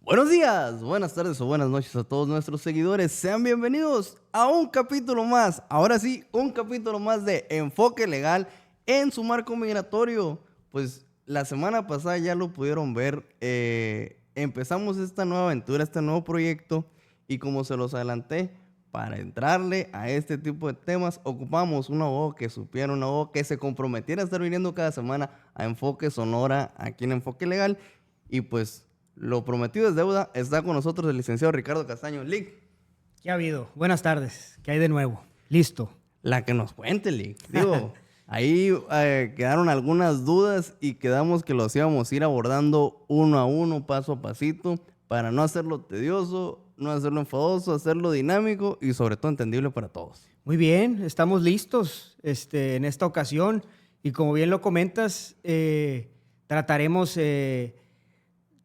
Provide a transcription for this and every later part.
Buenos días, buenas tardes o buenas noches a todos nuestros seguidores. Sean bienvenidos a un capítulo más. Ahora sí, un capítulo más de Enfoque Legal en su marco migratorio. Pues la semana pasada ya lo pudieron ver. Empezamos esta nueva aventura, este nuevo proyecto. Y como se los adelanté, para entrarle a este tipo de temas, ocupamos un abogado que supiera, un abogado que se comprometiera a estar viniendo cada semana a Enfoque Sonora, aquí en Enfoque Legal. Y pues lo prometido es deuda. Está con nosotros el licenciado Ricardo Castaño. Lic, ¿Qué ha habido? Buenas tardes. ¿Qué hay de nuevo? Listo. la que nos cuente, Lic. Digo, ahí quedaron algunas dudas y quedamos que los íbamos a ir abordando uno a uno, paso a pasito, para no hacerlo tedioso, no hacerlo enfadoso, hacerlo dinámico y sobre todo entendible para todos. Muy bien, estamos listos en esta ocasión y como bien lo comentas, trataremos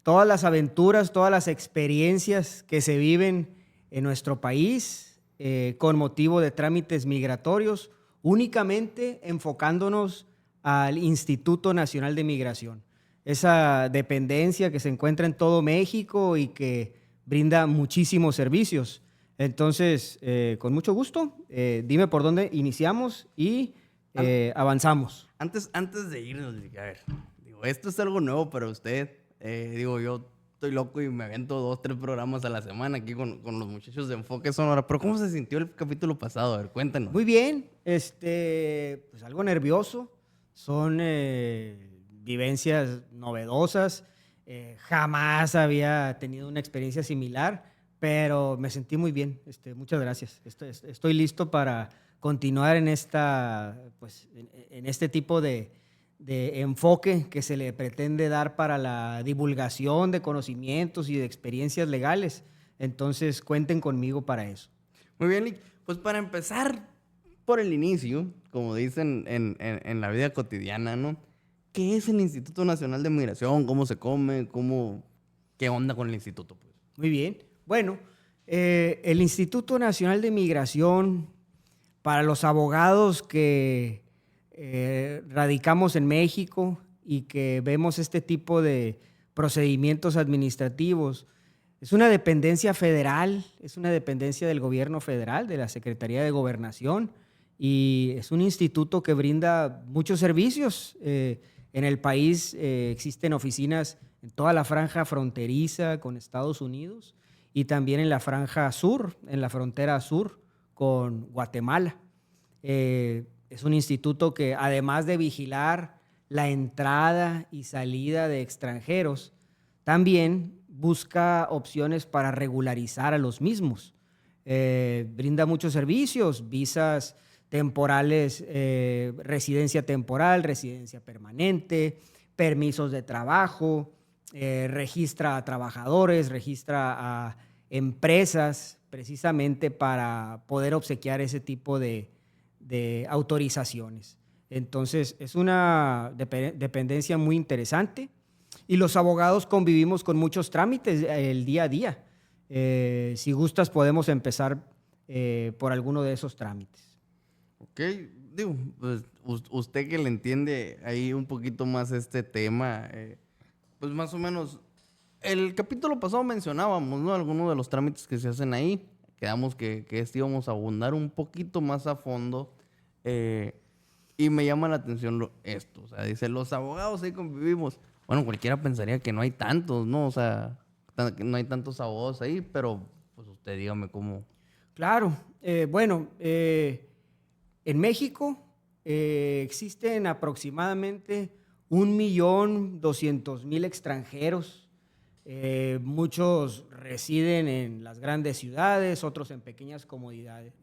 todas las aventuras, todas las experiencias que se viven en nuestro país con motivo de trámites migratorios, únicamente enfocándonos al Instituto Nacional de Migración, esa dependencia que se encuentra en todo México y que brinda muchísimos servicios. Entonces, con mucho gusto, dime por dónde iniciamos y avanzamos. Antes de irnos, Lic, a ver, digo, esto es algo nuevo para usted. Digo, yo estoy loco y me avento 2, 3 programas a la semana aquí con los muchachos de Enfoque Sonora. Pero ¿cómo se sintió el capítulo pasado? A ver, cuéntanos. Muy bien, pues algo nervioso, son vivencias novedosas, jamás había tenido una experiencia similar, pero me sentí muy bien, muchas gracias. Estoy listo para continuar en en este tipo de enfoque que se le pretende dar para la divulgación de conocimientos y de experiencias legales. Entonces, cuenten conmigo para eso. Muy bien, Lic. Pues para empezar por el inicio, como dicen en la vida cotidiana, ¿no? ¿Qué es el Instituto Nacional de Migración? ¿Cómo se come? ¿Qué onda con el instituto, pues? Muy bien. Bueno, el Instituto Nacional de Migración, para los abogados que radicamos en México y que vemos este tipo de procedimientos administrativos, es una dependencia federal, es una dependencia del gobierno federal, de la Secretaría de Gobernación, y es un instituto que brinda muchos servicios. En el país existen oficinas en toda la franja fronteriza con Estados Unidos y también en la franja sur, en la frontera sur con Guatemala. Es un instituto que, además de vigilar la entrada y salida de extranjeros, también busca opciones para regularizar a los mismos. Brinda muchos servicios, visas temporales, residencia temporal, residencia permanente, permisos de trabajo, registra a trabajadores, registra a empresas, precisamente para poder obsequiar ese tipo de autorizaciones. Entonces, es una dependencia muy interesante y los abogados convivimos con muchos trámites el día a día. Si gustas, podemos empezar por alguno de esos trámites. Ok, digo, pues usted que le entiende ahí un poquito más este tema, pues más o menos, el capítulo pasado mencionábamos, ¿no? Algunos de los trámites que se hacen ahí. Quedamos que íbamos a abundar un poquito más a fondo. Y me llama la atención esto. O sea, dice, los abogados ahí convivimos. Bueno, cualquiera pensaría que no hay tantos, ¿no? O sea, que no hay tantos abogados ahí, pero pues usted dígame cómo. Claro, en México existen aproximadamente 1.200.000 extranjeros. Muchos residen en las grandes ciudades, otros en pequeñas comunidades,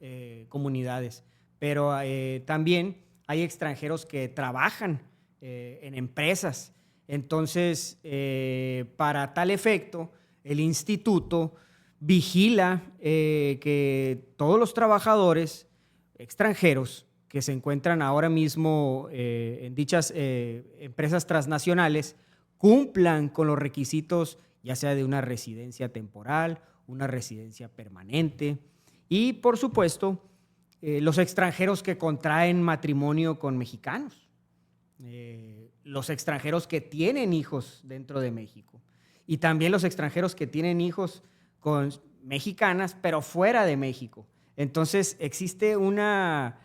pero también hay extranjeros que trabajan en empresas. Entonces, para tal efecto, el instituto vigila que todos los trabajadores extranjeros que se encuentran ahora mismo en dichas empresas transnacionales cumplan con los requisitos, ya sea de una residencia temporal, una residencia permanente y, por supuesto, los extranjeros que contraen matrimonio con mexicanos, los extranjeros que tienen hijos dentro de México. y también los extranjeros que tienen hijos con mexicanas, pero fuera de México. Entonces existe una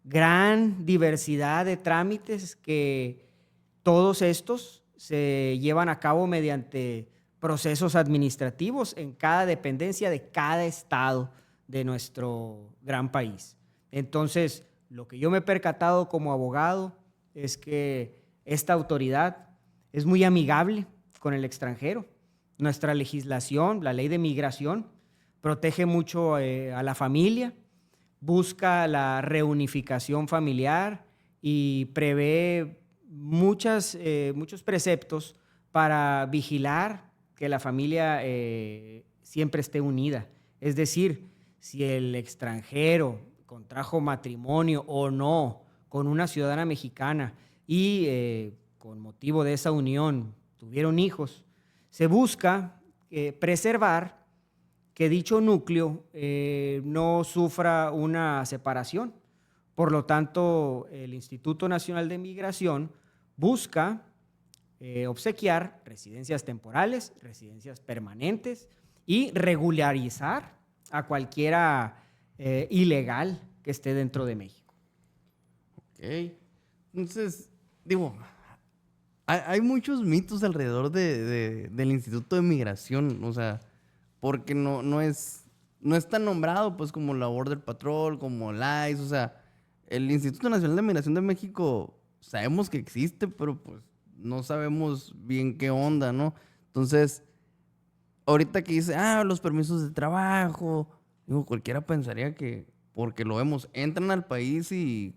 gran diversidad de trámites que todos estos se llevan a cabo mediante procesos administrativos en cada dependencia de cada estado de nuestro gran país. Entonces, lo que yo me he percatado como abogado es que esta autoridad es muy amigable con el extranjero. Nuestra legislación, la ley de migración, protege mucho a la familia, busca la reunificación familiar y prevé muchos preceptos para vigilar que la familia siempre esté unida. Es decir, si el extranjero contrajo matrimonio o no con una ciudadana mexicana y con motivo de esa unión tuvieron hijos, se busca preservar que dicho núcleo no sufra una separación. Por lo tanto, el Instituto Nacional de Migración busca obsequiar residencias temporales, residencias permanentes y regularizar a cualquiera ilegal que esté dentro de México. Ok. Entonces, digo, hay muchos mitos alrededor del Instituto de Migración, o sea, porque no es tan nombrado pues como la Border Patrol, como el ICE, o sea, el Instituto Nacional de Migración de México sabemos que existe, pero pues no sabemos bien qué onda, ¿no? Entonces, ahorita que dice, los permisos de trabajo, digo, cualquiera pensaría que, porque lo vemos, entran al país y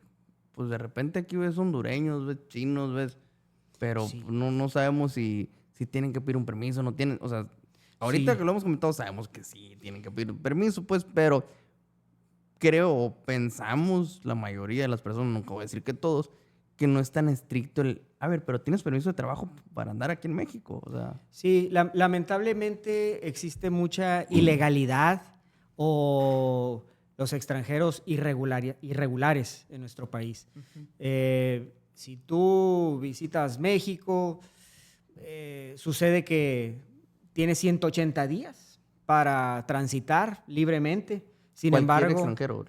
pues de repente aquí ves hondureños, ves chinos, ves, pero Sí. no sabemos si tienen que pedir un permiso, no tienen, o sea, ahorita Sí. que lo hemos comentado sabemos que sí tienen que pedir un permiso, pues, pero creo o pensamos la mayoría de las personas, nunca voy a decir que todos, que no es tan estricto pero tienes permiso de trabajo para andar aquí en México, o sea. Sí, lamentablemente existe mucha ilegalidad o los extranjeros irregulares en nuestro país. Si tú visitas México, sucede que tienes 180 días para transitar libremente. Sin Cualquier embargo, extranjero.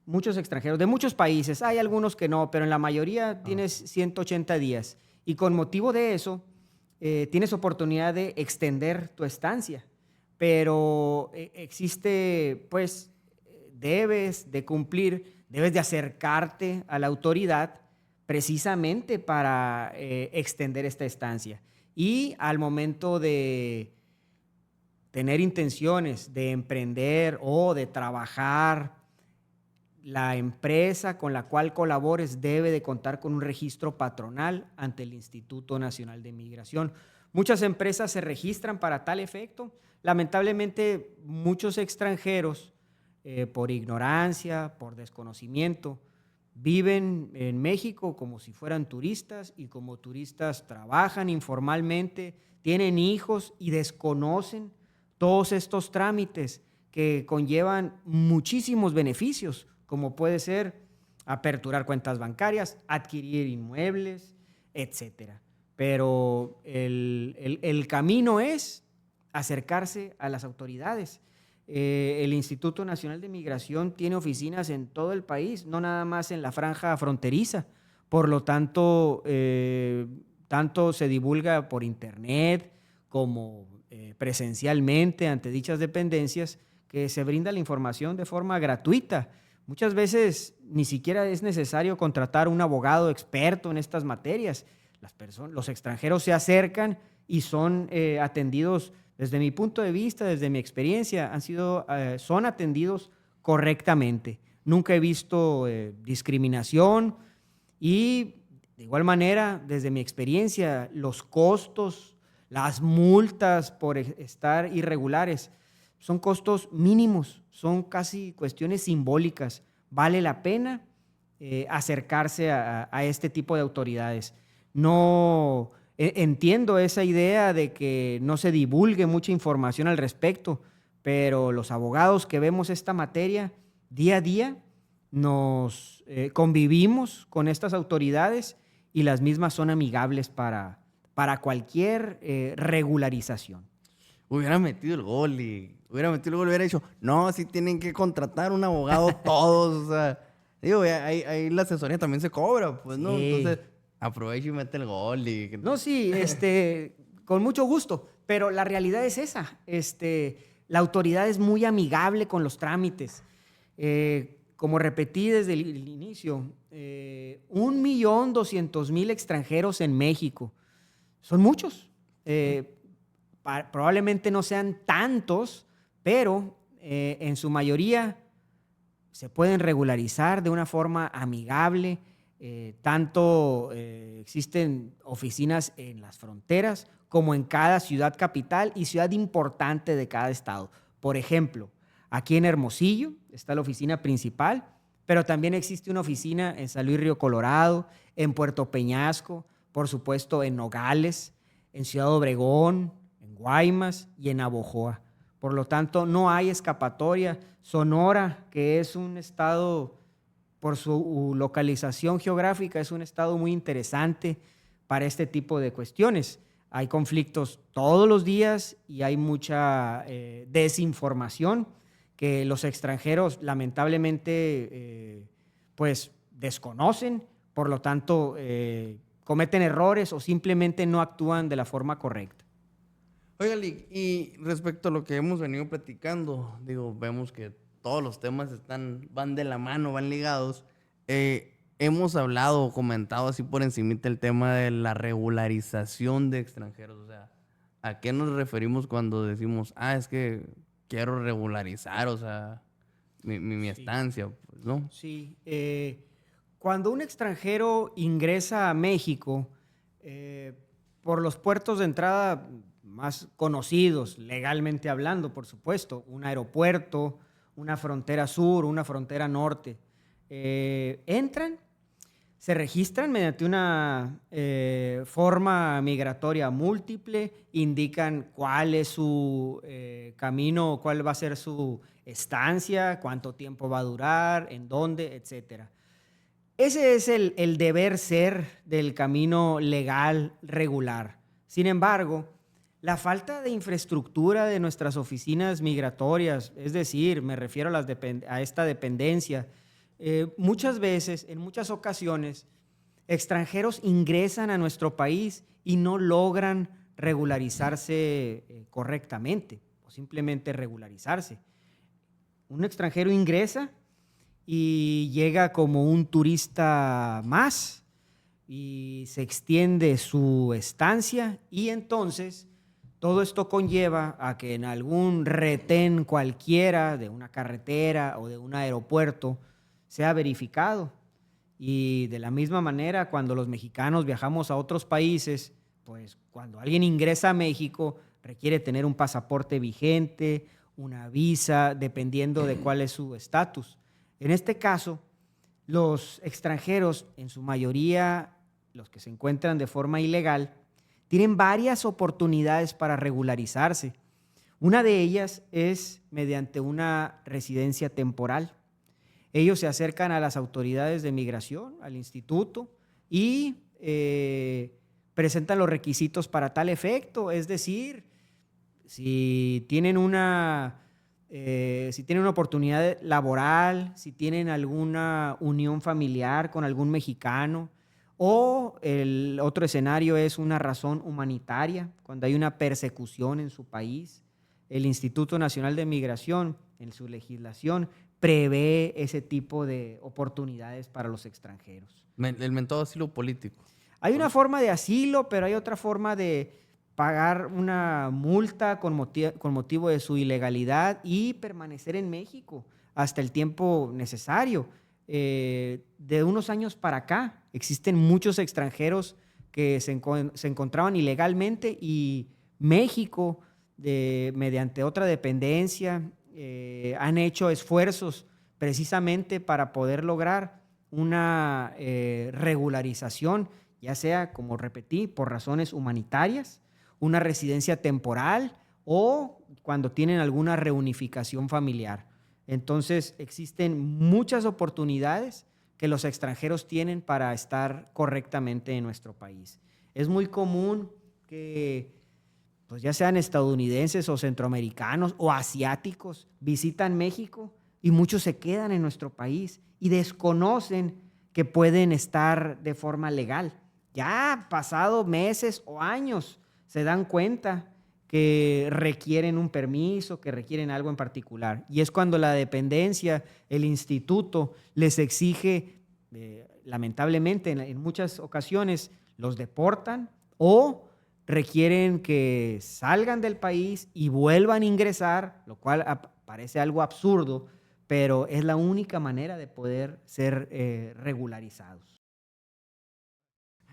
muchos extranjeros de muchos países, hay algunos que no, pero en la mayoría tienes 180 días. Y con motivo de eso, tienes oportunidad de extender tu estancia. Pero existe, pues, debes de cumplir, debes de acercarte a la autoridad precisamente para extender esta estancia. Y al momento de tener intenciones de emprender o de trabajar, la empresa con la cual colabores debe de contar con un registro patronal ante el Instituto Nacional de Migración. Muchas empresas se registran para tal efecto. Lamentablemente, muchos extranjeros, por ignorancia, por desconocimiento, viven en México como si fueran turistas y como turistas trabajan informalmente, tienen hijos y desconocen todos estos trámites que conllevan muchísimos beneficios, como puede ser aperturar cuentas bancarias, adquirir inmuebles, etcétera. Pero el camino es acercarse a las autoridades. El Instituto Nacional de Migración tiene oficinas en todo el país, no nada más en la franja fronteriza. Por lo tanto, tanto se divulga por internet como presencialmente ante dichas dependencias, que se brinda la información de forma gratuita. Muchas veces ni siquiera es necesario contratar un abogado experto en estas materias. Los extranjeros se acercan y son atendidos, desde mi punto de vista, desde mi experiencia, son atendidos correctamente. Nunca he visto discriminación y, de igual manera, desde mi experiencia, los costos, las multas por estar irregulares son costos mínimos, son casi cuestiones simbólicas. Vale la pena acercarse a este tipo de autoridades. No entiendo esa idea de que no se divulgue mucha información al respecto, pero los abogados que vemos esta materia día a día nos convivimos con estas autoridades y las mismas son amigables para para cualquier regularización. Hubiera metido el gol y hubiera dicho, no, sí tienen que contratar un abogado todos, o sea, digo, ahí la asesoría también se cobra, pues, ¿no? Sí. Entonces, aprovecha y mete el gol y... No, sí, con mucho gusto, pero la realidad es esa. La autoridad es muy amigable con los trámites. Como repetí desde el inicio, 1.200.000 extranjeros en México. Son muchos. Probablemente no sean tantos, pero en su mayoría se pueden regularizar de una forma amigable. Existen oficinas en las fronteras como en cada ciudad capital y ciudad importante de cada estado. Por ejemplo, aquí en Hermosillo está la oficina principal, pero también existe una oficina en San Luis Río Colorado, en Puerto Peñasco, por supuesto en Nogales, en Ciudad Obregón, en Guaymas y en Navojoa. Por lo tanto, no hay escapatoria. Sonora, que es un estado, por su localización geográfica, es un estado muy interesante para este tipo de cuestiones. Hay conflictos todos los días y hay mucha desinformación que los extranjeros lamentablemente pues desconocen, por lo tanto cometen errores o simplemente no actúan de la forma correcta. Oiga, y respecto a lo que hemos venido platicando, digo, vemos que todos los temas van de la mano, van ligados. Hemos hablado o comentado así por encimita el tema de la regularización de extranjeros. O sea, ¿a qué nos referimos cuando decimos, es que quiero regularizar, o sea, mi estancia, pues, ¿no? Sí. Cuando un extranjero ingresa a México, por los puertos de entrada más conocidos, legalmente hablando, por supuesto, un aeropuerto, una frontera sur, una frontera norte, entran, se registran mediante una forma migratoria múltiple, indican cuál es su camino, cuál va a ser su estancia, cuánto tiempo va a durar, en dónde, etcétera. Ese es el deber ser del camino legal regular. Sin embargo, la falta de infraestructura de nuestras oficinas migratorias, es decir, me refiero a esta dependencia, muchas veces, en muchas ocasiones, extranjeros ingresan a nuestro país y no logran regularizarse correctamente o simplemente regularizarse. Un extranjero ingresa y llega como un turista más y se extiende su estancia y entonces todo esto conlleva a que en algún retén cualquiera de una carretera o de un aeropuerto sea verificado. Y de la misma manera, cuando los mexicanos viajamos a otros países, pues cuando alguien ingresa a México requiere tener un pasaporte vigente, una visa, dependiendo de cuál es su estatus. En este caso, los extranjeros, en su mayoría los que se encuentran de forma ilegal, tienen varias oportunidades para regularizarse. Una de ellas es mediante una residencia temporal. Ellos se acercan a las autoridades de migración, al instituto, y presentan los requisitos para tal efecto. Es decir, si tienen una oportunidad laboral, si tienen alguna unión familiar con algún mexicano, o el otro escenario es una razón humanitaria, cuando hay una persecución en su país. El Instituto Nacional de Migración, en su legislación, prevé ese tipo de oportunidades para los extranjeros. El mentado asilo político. Hay una forma de asilo, pero hay otra forma de pagar una multa con motivo de su ilegalidad y permanecer en México hasta el tiempo necesario. De unos años para acá existen muchos extranjeros que se encontraban ilegalmente y México, mediante otra dependencia, han hecho esfuerzos precisamente para poder lograr una regularización, ya sea, como repetí, por razones humanitarias, una residencia temporal o cuando tienen alguna reunificación familiar. Entonces, existen muchas oportunidades que los extranjeros tienen para estar correctamente en nuestro país. Es muy común que, pues ya sean estadounidenses o centroamericanos o asiáticos, visitan México y muchos se quedan en nuestro país y desconocen que pueden estar de forma legal. Ya pasado meses o años se dan cuenta que requieren un permiso, que requieren algo en particular. Y es cuando la dependencia, el instituto, les exige, lamentablemente en muchas ocasiones, los deportan o requieren que salgan del país y vuelvan a ingresar, lo cual parece algo absurdo, pero es la única manera de poder ser regularizados.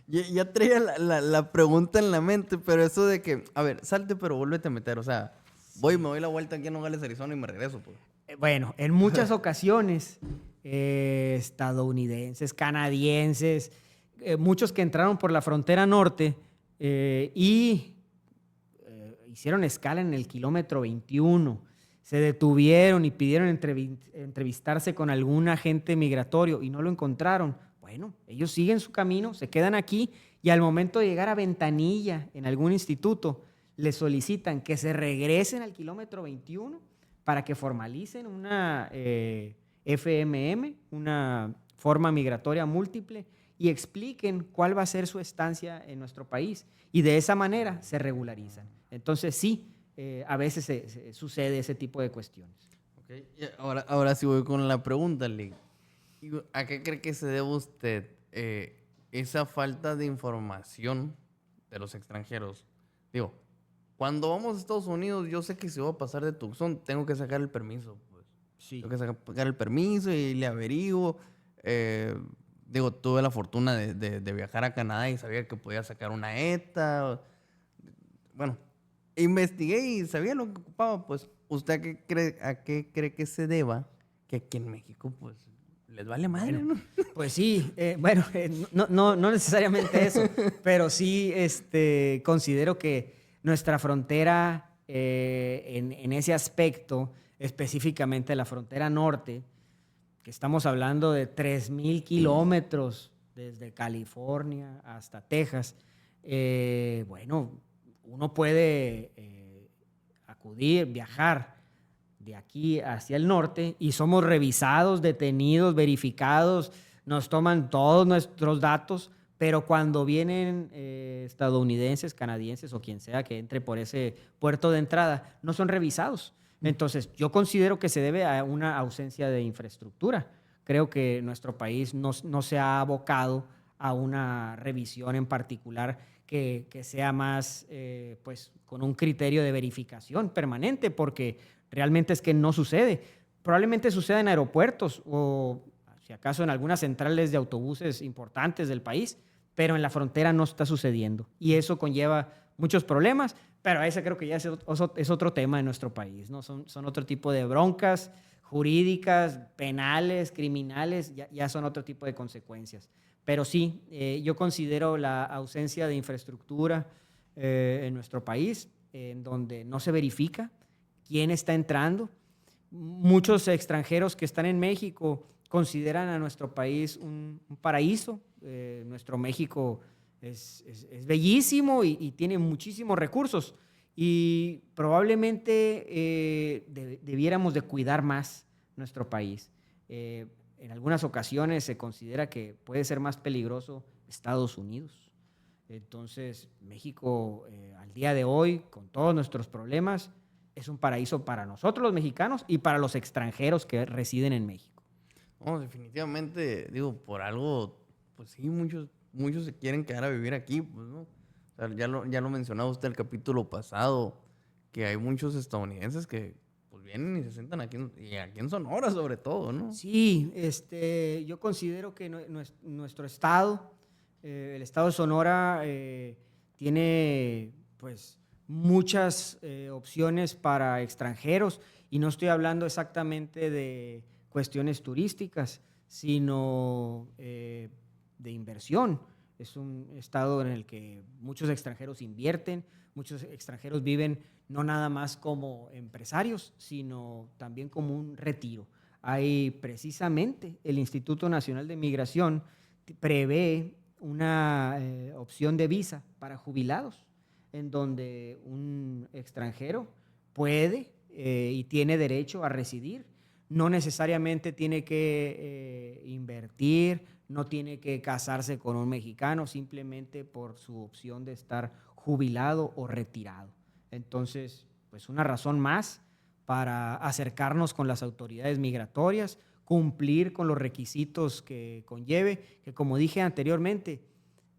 Ya traía la pregunta en la mente, pero eso de que, a ver, salte pero vuélvete a meter, o sea, me doy la vuelta aquí en Nogales, Arizona y me regreso, pues. Bueno, en muchas ocasiones, estadounidenses, canadienses, muchos que entraron por la frontera norte y hicieron escala en el kilómetro 21, se detuvieron y pidieron entrevistarse con algún agente migratorio y no lo encontraron. Bueno, ellos siguen su camino, se quedan aquí y al momento de llegar a ventanilla en algún instituto, les solicitan que se regresen al kilómetro 21 para que formalicen una FMM, una forma migratoria múltiple, y expliquen cuál va a ser su estancia en nuestro país. Y de esa manera se regularizan. Entonces sí, a veces sucede ese tipo de cuestiones. Okay. Ahora sí voy con la pregunta, Lee. ¿A qué cree que se debe usted esa falta de información de los extranjeros? Digo, cuando vamos a Estados Unidos, yo sé que si voy a pasar de Tucson, tengo que sacar el permiso. Pues. Sí. Tengo que sacar el permiso y le averiguo. Digo, tuve la fortuna de viajar a Canadá y sabía que podía sacar una ETA. Bueno, investigué y sabía lo que ocupaba. Pues, ¿usted a qué cree que se deba que aquí en México, pues, les vale madre, Bueno, ¿no? pues sí, no necesariamente eso, pero sí considero que nuestra frontera en ese aspecto, específicamente la frontera norte, que estamos hablando de 3,000 kilómetros desde California hasta Texas, bueno, uno puede acudir, viajar de aquí hacia el norte y somos revisados, detenidos, verificados, nos toman todos nuestros datos, pero cuando vienen estadounidenses, canadienses o quien sea que entre por ese puerto de entrada, no son revisados. Entonces, yo considero que se debe a una ausencia de infraestructura. Creo que nuestro país no se ha abocado a una revisión en particular que sea más, pues, con un criterio de verificación permanente, porque realmente es que no sucede. Probablemente suceda en aeropuertos o, si acaso, en algunas centrales de autobuses importantes del país, pero en la frontera no está sucediendo. Y eso conlleva muchos problemas, pero ese creo que ya es otro tema en nuestro país, ¿no? Son otro tipo de broncas jurídicas, penales, criminales, ya son otro tipo de consecuencias. Pero sí, yo considero la ausencia de infraestructura en nuestro país, en donde no se verifica quién está entrando. Muchos extranjeros que están en México consideran a nuestro país un paraíso. Nuestro México es bellísimo y tiene muchísimos recursos. Y probablemente debiéramos de cuidar más nuestro país. En algunas ocasiones se considera que puede ser más peligroso Estados Unidos. Entonces, México, al día de hoy, con todos nuestros problemas, es un paraíso para nosotros los mexicanos y para los extranjeros que residen en México. No, definitivamente, digo, por algo, pues sí, muchos se quieren quedar a vivir aquí, pues, ¿no? O sea, ya lo mencionaba usted el capítulo pasado, que hay muchos estadounidenses que pues vienen y se sientan aquí, y aquí en Sonora sobre todo, ¿no? Sí, yo considero que nuestro estado, el estado de Sonora, tiene pues muchas opciones para extranjeros y no estoy hablando exactamente de cuestiones turísticas, sino de inversión. Es un estado en el que muchos extranjeros invierten, muchos extranjeros viven no nada más como empresarios, sino también como un retiro. Hay precisamente el Instituto Nacional de Migración prevé una opción de visa para jubilados. en donde un extranjero puede y tiene derecho a residir. No necesariamente tiene que invertir, no tiene que casarse con un mexicano, simplemente por su opción de estar jubilado o retirado. Entonces, pues una razón más para acercarnos con las autoridades migratorias, cumplir con los requisitos que conlleve, que como dije anteriormente,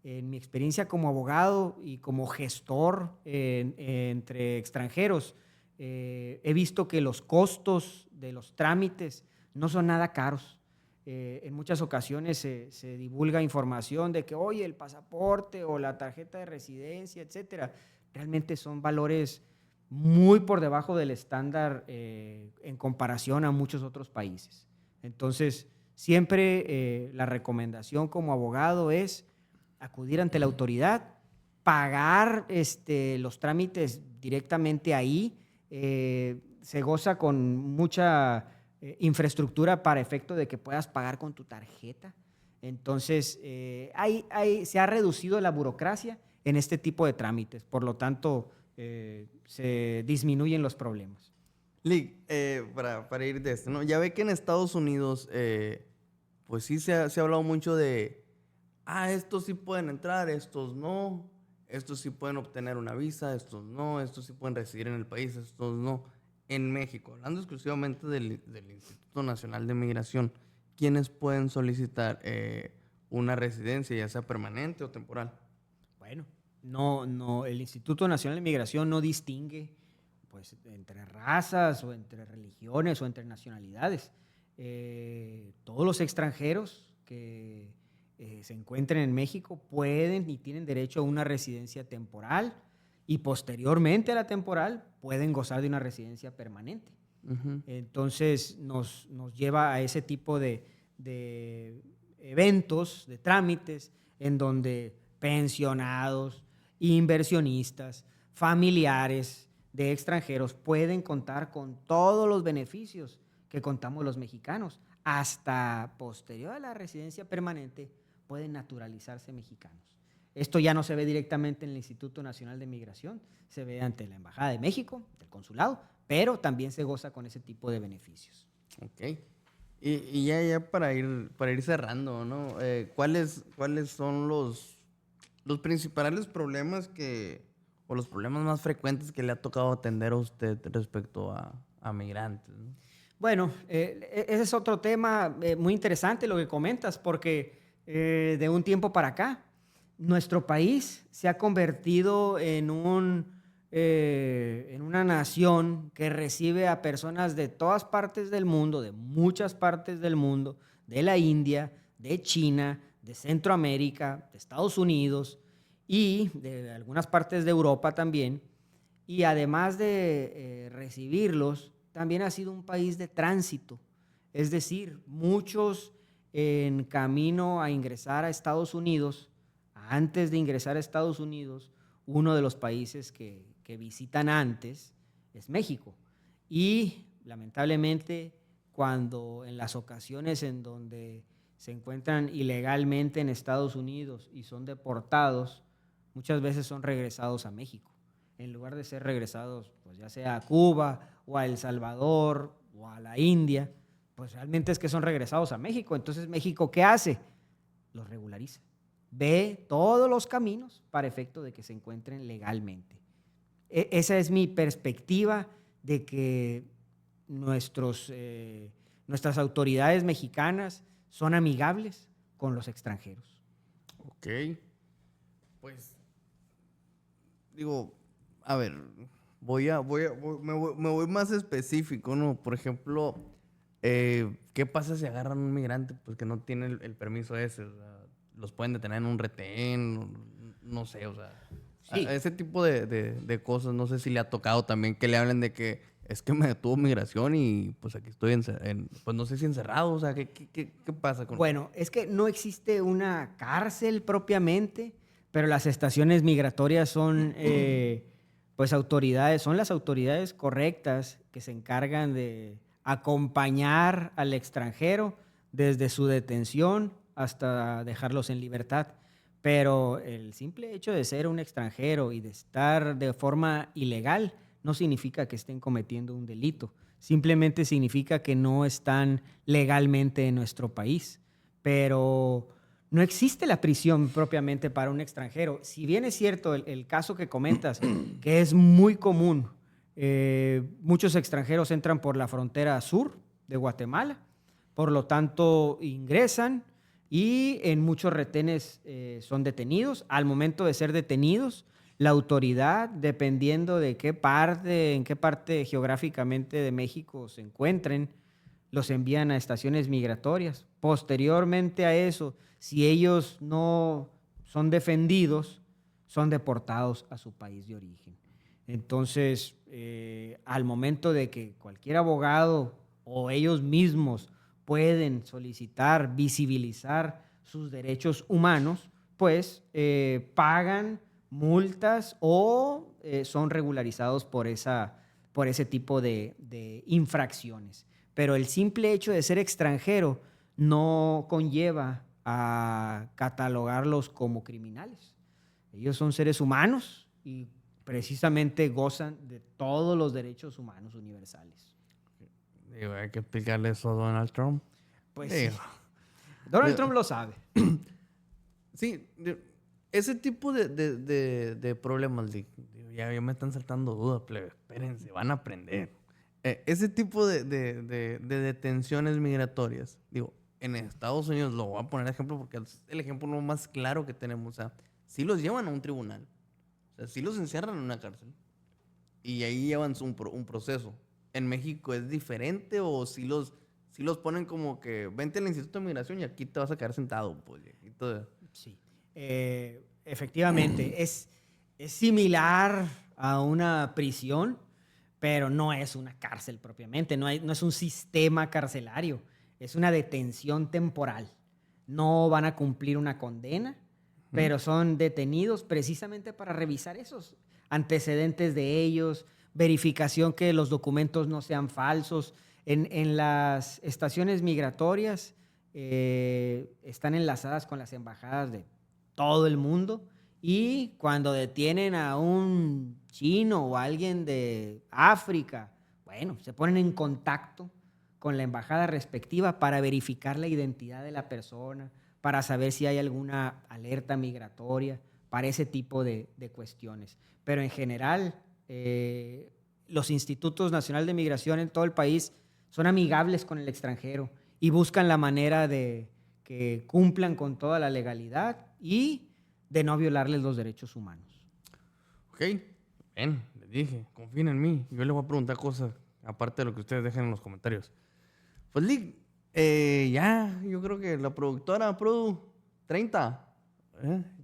en mi experiencia como abogado y como gestor entre extranjeros, he visto que los costos de los trámites no son nada caros. En muchas ocasiones se divulga información de que, oye, el pasaporte o la tarjeta de residencia, etcétera, realmente son valores muy por debajo del estándar en comparación a muchos otros países. Entonces, siempre la recomendación como abogado es acudir ante la autoridad, pagar los trámites directamente ahí. Se goza con mucha infraestructura para efecto de que puedas pagar con tu tarjeta. Entonces, se ha reducido la burocracia en este tipo de trámites. Por lo tanto, se disminuyen los problemas. Lick, para ir de esto, ¿no? Ya ve que en Estados Unidos, pues sí se ha hablado mucho de, estos sí pueden entrar, estos no, estos sí pueden obtener una visa, estos no, estos sí pueden residir en el país, estos no. En México, hablando exclusivamente del Instituto Nacional de Migración, ¿quiénes pueden solicitar una residencia, ya sea permanente o temporal? Bueno, no, el Instituto Nacional de Migración no distingue pues, entre razas o entre religiones o entre nacionalidades. Todos los extranjeros que se encuentren en México pueden y tienen derecho a una residencia temporal y posteriormente a la temporal pueden gozar de una residencia permanente. Uh-huh. Entonces nos lleva a ese tipo de eventos, de trámites, en donde pensionados, inversionistas, familiares de extranjeros pueden contar con todos los beneficios que contamos los mexicanos. Hasta posterior a la residencia permanente pueden naturalizarse mexicanos. Esto ya no se ve directamente en el Instituto Nacional de Migración, se ve ante la Embajada de México, el consulado, pero también se goza con ese tipo de beneficios. Ok. Y ya para ir cerrando, ¿no? ¿Cuáles son los principales problemas o los problemas más frecuentes que le ha tocado atender a usted respecto a migrantes, ¿no? Bueno, ese es otro tema muy interesante lo que comentas, porque de un tiempo para acá, nuestro país se ha convertido en una nación que recibe a personas de todas partes del mundo, de muchas partes del mundo, de la India, de China, de Centroamérica, de Estados Unidos y de algunas partes de Europa también. Y además de recibirlos, también ha sido un país de tránsito. Es decir, muchos en camino a ingresar a Estados Unidos, antes de ingresar a Estados Unidos, uno de los países que visitan antes es México. Y lamentablemente, cuando en las ocasiones en donde se encuentran ilegalmente en Estados Unidos y son deportados, muchas veces son regresados a México. En lugar de ser regresados, pues ya sea a Cuba o a El Salvador o a la India, pues realmente es que son regresados a México. Entonces, ¿México qué hace? Los regulariza. Ve todos los caminos para efecto de que se encuentren legalmente. Esa es mi perspectiva de que nuestras autoridades mexicanas son amigables con los extranjeros. Ok. Pues, digo, a ver, me voy más específico, ¿no? Por ejemplo, ¿qué pasa si agarran un migrante pues, que no tiene el permiso ese? O sea, los pueden detener en un retén, no sé, o sea, sí. Ese tipo de cosas, no sé si le ha tocado también que le hablen de que es que me detuvo migración y pues aquí estoy pues no sé si encerrado, o sea, ¿qué pasa con eso? Bueno, es que no existe una cárcel propiamente, pero las estaciones migratorias son pues son las autoridades correctas que se encargan de acompañar al extranjero desde su detención hasta dejarlos en libertad. Pero el simple hecho de ser un extranjero y de estar de forma ilegal no significa que estén cometiendo un delito. Simplemente significa que no están legalmente en nuestro país. Pero no existe la prisión propiamente para un extranjero. Si bien es cierto el caso que comentas, que es muy común, muchos extranjeros entran por la frontera sur de Guatemala, por lo tanto ingresan y en muchos retenes son detenidos. Al momento de ser detenidos, la autoridad, dependiendo de en qué parte geográficamente de México se encuentren, los envían a estaciones migratorias. Posteriormente a eso, si ellos no son defendidos, son deportados a su país de origen. Entonces, al momento de que cualquier abogado o ellos mismos pueden solicitar, visibilizar sus derechos humanos, pues pagan multas o son regularizados por ese tipo de infracciones. Pero el simple hecho de ser extranjero no conlleva a catalogarlos como criminales. Ellos son seres humanos y precisamente gozan de todos los derechos humanos universales. Digo, hay que explicarle eso a Donald Trump. Pues sí. Donald Trump lo sabe. Sí, ese tipo de problemas, ya me están saltando dudas, plebe. Espérense, van a aprender. Ese tipo de detenciones migratorias, digo, en Estados Unidos, lo voy a poner de ejemplo porque es el ejemplo más claro que tenemos. O sea, sí los llevan a un tribunal, o sea, sí los encierran en una cárcel y ahí llevan un proceso. ¿En México es diferente o si los ponen como que vente al Instituto de Migración y aquí te vas a quedar sentado? Pues, y aquí Sí. Efectivamente, es similar a una prisión, pero no es una cárcel propiamente, no es un sistema carcelario, es una detención temporal. No van a cumplir una condena, pero son detenidos precisamente para revisar esos antecedentes de ellos, verificación que los documentos no sean falsos. En las estaciones migratorias están enlazadas con las embajadas de todo el mundo y cuando detienen a un chino o a alguien de África, bueno, se ponen en contacto con la embajada respectiva para verificar la identidad de la persona, para saber si hay alguna alerta migratoria, para ese tipo de cuestiones. Pero en general, los institutos nacionales de migración en todo el país son amigables con el extranjero y buscan la manera de que cumplan con toda la legalidad y de no violarles los derechos humanos. Ok, bien, les dije, confíen en mí. Yo les voy a preguntar cosas aparte de lo que ustedes dejen en los comentarios. Pues, Lick, ya, yo creo que la productora, 30.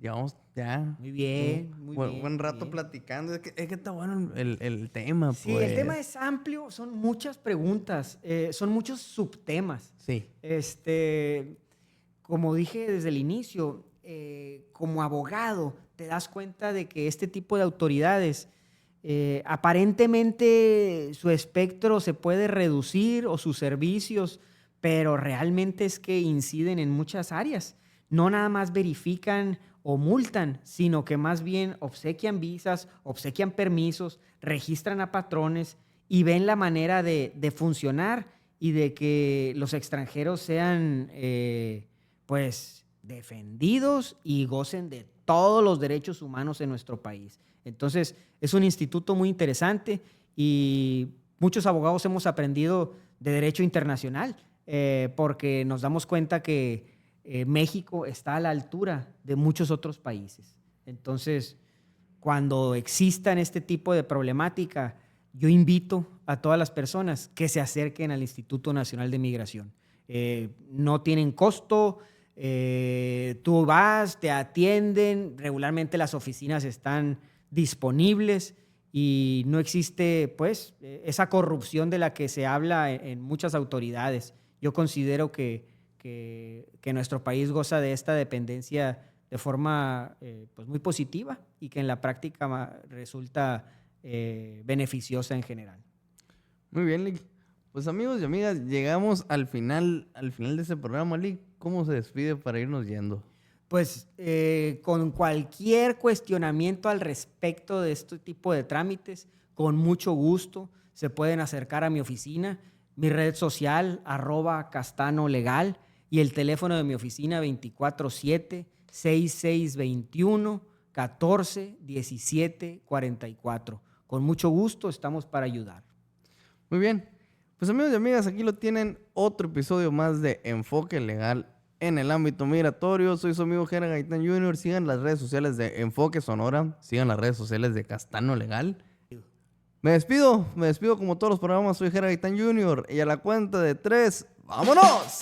Llevamos ya. Muy bien, muy bien. Buen rato bien. Platicando. Es que está bueno el tema, Sí, pues. el tema es amplio, son muchas preguntas, son muchos subtemas. Sí. Como dije desde el inicio, como abogado te das cuenta de que este tipo de autoridades aparentemente su espectro se puede reducir o sus servicios, pero realmente es que inciden en muchas áreas. No nada más verifican o multan, sino que más bien obsequian visas, obsequian permisos, registran a patrones y ven la manera de funcionar y de que los extranjeros sean pues defendidos y gocen de todos los derechos humanos en nuestro país. Entonces, es un instituto muy interesante y muchos abogados hemos aprendido de derecho internacional porque nos damos cuenta que México está a la altura de muchos otros países. Entonces, cuando existan este tipo de problemática, yo invito a todas las personas que se acerquen al Instituto Nacional de Migración. No tienen costo, tú vas, te atienden, regularmente las oficinas están disponibles y no existe pues esa corrupción de la que se habla en muchas autoridades. Yo considero que nuestro país goza de esta dependencia de forma pues muy positiva y que en la práctica resulta beneficiosa en general. Muy bien, Lick. Pues amigos y amigas, llegamos al final de este programa, Lick. ¿Cómo se despide para irnos yendo? Pues con cualquier cuestionamiento al respecto de este tipo de trámites, con mucho gusto se pueden acercar a mi oficina, mi red social, @castanolegal, y el teléfono de mi oficina 24/7-6621-14-17-44. Con mucho gusto estamos para ayudar. Muy bien. Pues amigos y amigas, aquí lo tienen, otro episodio más de Enfoque Legal en el ámbito migratorio. Soy su amigo Jera Gaitán Jr. Sigan las redes sociales de Enfoque Sonora. Sigan las redes sociales de Castano Legal. Me despido como todos los programas. Soy Jera Gaitán Jr. Y a la cuenta de 3, ¡vámonos!